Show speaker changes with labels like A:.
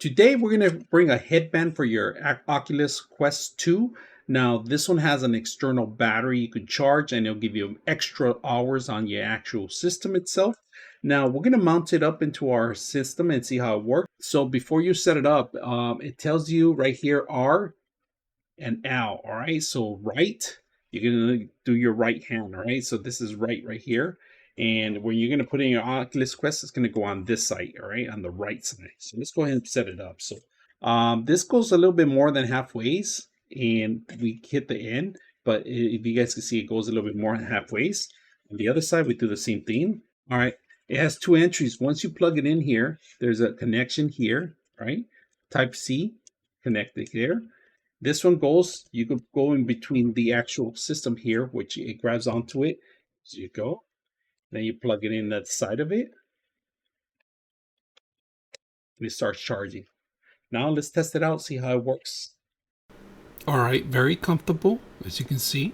A: Today we're going to bring a headband for your Oculus Quest 2. Now this one has an external battery you can charge and it'll give you extra hours on your actual system itself. Now we're going to mount it up into our system and see how it works. So before you set it up, it tells you right here R and L. All right, so right, you're gonna do your right hand. All right, so this is right here. And when you're gonna put in your Oculus Quest, it's gonna go on this side, all right, on the right side. So let's go ahead and set it up. So this goes a little bit more than halfways, and we hit the end. But if you guys can see, it goes a little bit more than halfways. On the other side, we do the same thing. All right, it has two entries. Once you plug it in here, there's a connection here, right? Type C, connected here. This one goes, you could go in between the actual system here, which it grabs onto it. So you go, then you plug it in that side of it, and it starts charging. Now let's test it out, see how it works. All right, very comfortable, as you can see.